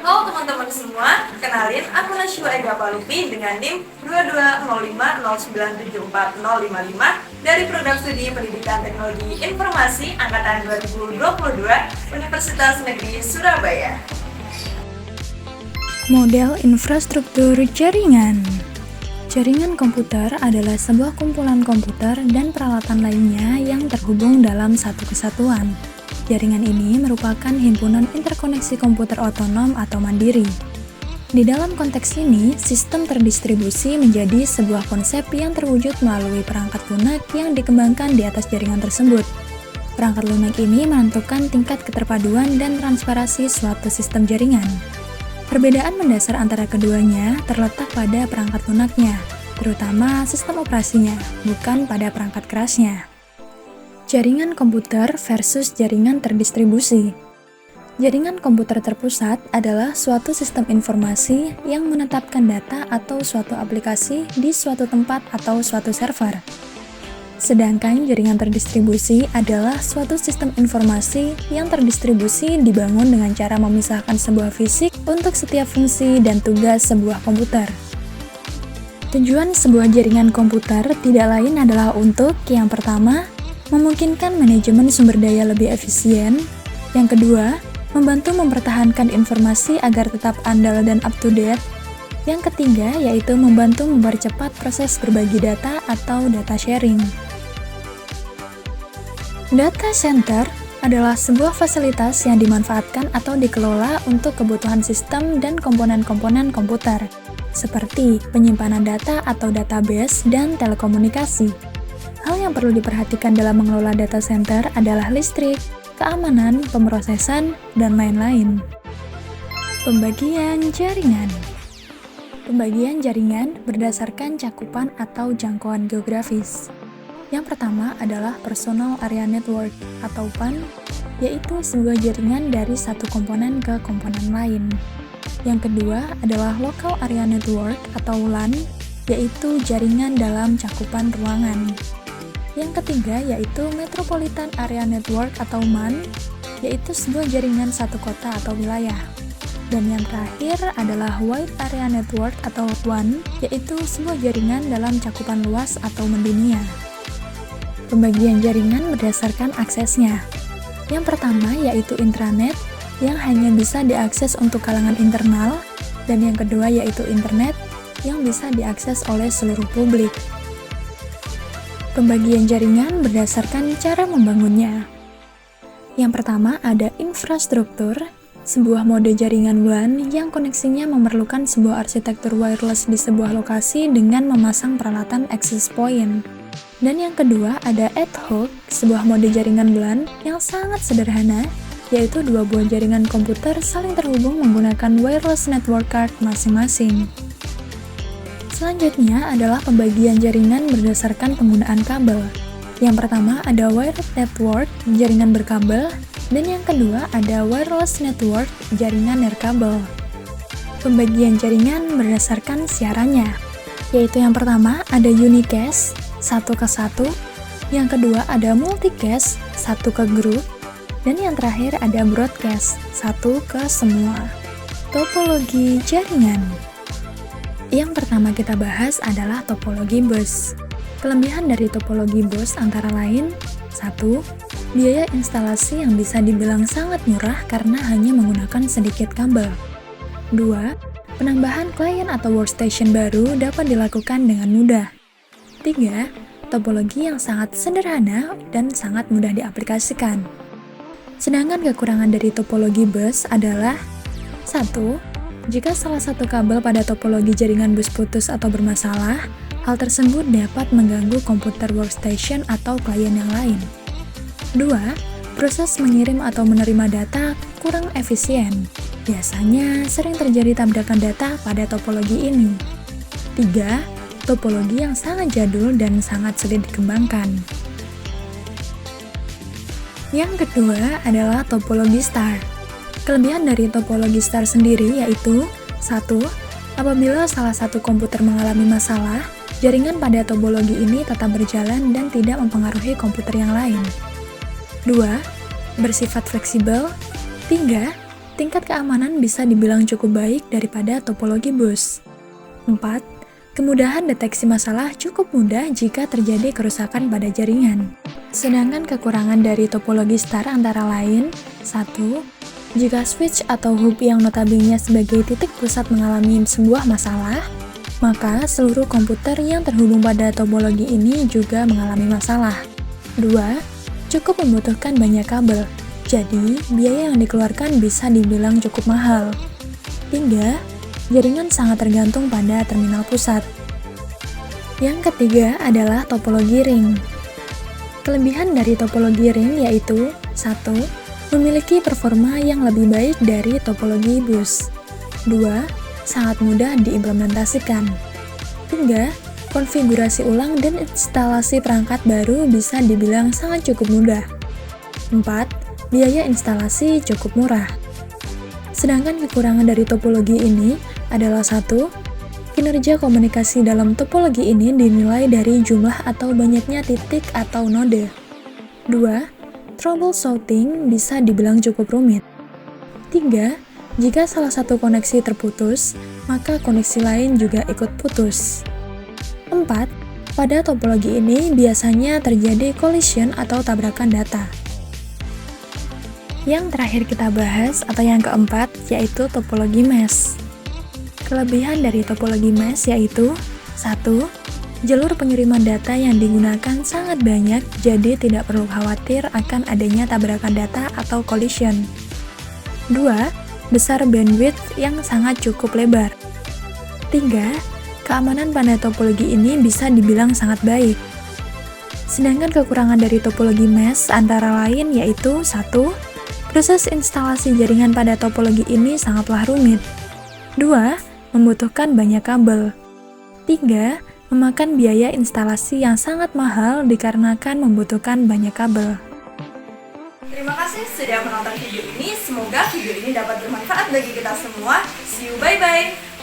Halo teman-teman semua, kenalin aku Nashwa Ega Palupi dengan NIM 2205097455 dari Program Studi Pendidikan Teknologi Informasi Angkatan 2022 Universitas Negeri Surabaya. Model infrastruktur jaringan. Jaringan komputer adalah sebuah kumpulan komputer dan peralatan lainnya yang terhubung dalam satu kesatuan. Jaringan ini merupakan himpunan interkoneksi komputer otonom atau mandiri. Di dalam konteks ini, sistem terdistribusi menjadi sebuah konsep yang terwujud melalui perangkat lunak yang dikembangkan di atas jaringan tersebut. Perangkat lunak ini menentukan tingkat keterpaduan dan transparasi suatu sistem jaringan. Perbedaan mendasar antara keduanya terletak pada perangkat lunaknya, terutama sistem operasinya, bukan pada perangkat kerasnya. Jaringan komputer versus jaringan terdistribusi. Jaringan komputer terpusat adalah suatu sistem informasi yang menetapkan data atau suatu aplikasi di suatu tempat atau suatu server. Sedangkan jaringan terdistribusi adalah suatu sistem informasi yang terdistribusi dibangun dengan cara memisahkan sebuah fisik untuk setiap fungsi dan tugas sebuah komputer. Tujuan sebuah jaringan komputer tidak lain adalah untuk, yang pertama, memungkinkan manajemen sumber daya lebih efisien. Yang kedua, membantu mempertahankan informasi agar tetap andal dan up-to-date. Yang ketiga, yaitu membantu mempercepat proses berbagi data atau data sharing. Data center adalah sebuah fasilitas yang dimanfaatkan atau dikelola untuk kebutuhan sistem dan komponen-komponen komputer, seperti penyimpanan data atau database dan telekomunikasi. Hal yang perlu diperhatikan dalam mengelola data center adalah listrik, keamanan, pemrosesan, dan lain-lain. Pembagian jaringan. Pembagian jaringan berdasarkan cakupan atau jangkauan geografis. Yang pertama adalah Personal Area Network atau PAN, yaitu sebuah jaringan dari satu komponen ke komponen lain. Yang kedua adalah Local Area Network atau LAN, yaitu jaringan dalam cakupan ruangan. Yang ketiga yaitu Metropolitan Area Network atau MAN, yaitu sebuah jaringan satu kota atau wilayah. Dan yang terakhir adalah Wide Area Network atau WAN, yaitu sebuah jaringan dalam cakupan luas atau mendunia. Pembagian jaringan berdasarkan aksesnya. Yang pertama yaitu intranet, yang hanya bisa diakses untuk kalangan internal, dan yang kedua yaitu internet, yang bisa diakses oleh seluruh publik. Pembagian jaringan berdasarkan cara membangunnya. Yang pertama ada infrastruktur, sebuah mode jaringan WLAN yang koneksinya memerlukan sebuah arsitektur wireless di sebuah lokasi dengan memasang peralatan access point. Dan yang kedua ada ad hoc, sebuah mode jaringan WLAN yang sangat sederhana, yaitu dua buah jaringan komputer saling terhubung menggunakan wireless network card masing-masing. Selanjutnya adalah pembagian jaringan berdasarkan penggunaan kabel. Yang pertama ada wired network, jaringan berkabel, dan yang kedua ada wireless network, jaringan nirkabel. Pembagian jaringan berdasarkan siarannya, yaitu yang pertama ada unicast, 1 ke 1, yang kedua ada multicast, 1 ke grup, dan yang terakhir ada broadcast, 1 ke semua. Topologi jaringan. Yang pertama kita bahas adalah topologi bus. Kelebihan dari topologi bus antara lain: 1. Biaya instalasi yang bisa dibilang sangat murah karena hanya menggunakan sedikit kabel. 2. Penambahan klien atau workstation baru dapat dilakukan dengan mudah. 3. Topologi yang sangat sederhana dan sangat mudah diaplikasikan. Sedangkan kekurangan dari topologi bus adalah: 1. Jika salah satu kabel pada topologi jaringan bus putus atau bermasalah, hal tersebut dapat mengganggu komputer workstation atau klien yang lain. 2. Proses mengirim atau menerima data kurang efisien. Biasanya sering terjadi tabrakan data pada topologi ini. 3. Topologi yang sangat jadul dan sangat sulit dikembangkan. Yang kedua adalah topologi star. Kelebihan dari topologi star sendiri yaitu: 1. Apabila salah satu komputer mengalami masalah, jaringan pada topologi ini tetap berjalan dan tidak mempengaruhi komputer yang lain. 2. Bersifat fleksibel. 3. tingkat keamanan bisa dibilang cukup baik daripada topologi bus. 4. Kemudahan deteksi masalah cukup mudah jika terjadi kerusakan pada jaringan. Sedangkan kekurangan dari topologi star antara lain: 1. Jika switch atau hub yang notabene sebagai titik pusat mengalami sebuah masalah, maka seluruh komputer yang terhubung pada topologi ini juga mengalami masalah. 2. Cukup membutuhkan banyak kabel, jadi biaya yang dikeluarkan bisa dibilang cukup mahal. 3. Jaringan sangat tergantung pada terminal pusat. Yang ketiga adalah topologi ring. Kelebihan dari topologi ring yaitu: 1. Memiliki performa yang lebih baik dari topologi bus. 2. Sangat mudah diimplementasikan. 3. Konfigurasi ulang dan instalasi perangkat baru bisa dibilang sangat cukup mudah. 4. Biaya instalasi cukup murah. Sedangkan kekurangan dari topologi ini adalah: 1. Kinerja komunikasi dalam topologi ini dinilai dari jumlah atau banyaknya titik atau node. 2. Troubleshooting bisa dibilang cukup rumit. 3. Jika salah satu koneksi terputus, maka koneksi lain juga ikut putus. 4. Pada topologi ini biasanya terjadi collision atau tabrakan data. Yang terakhir kita bahas atau yang keempat yaitu topologi mesh. Kelebihan dari topologi mesh yaitu: 1. Jalur pengiriman data yang digunakan sangat banyak, jadi tidak perlu khawatir akan adanya tabrakan data atau collision. 2. Besar bandwidth yang sangat cukup lebar. 3. Keamanan pada topologi ini bisa dibilang sangat baik. Sedangkan kekurangan dari topologi mesh antara lain yaitu: 1. Proses instalasi jaringan pada topologi ini sangatlah rumit. 2. Membutuhkan banyak kabel. 3. Memakan biaya instalasi yang sangat mahal dikarenakan membutuhkan banyak kabel. Terima kasih sudah menonton video ini. Semoga video ini dapat bermanfaat bagi kita semua. See you, bye-bye.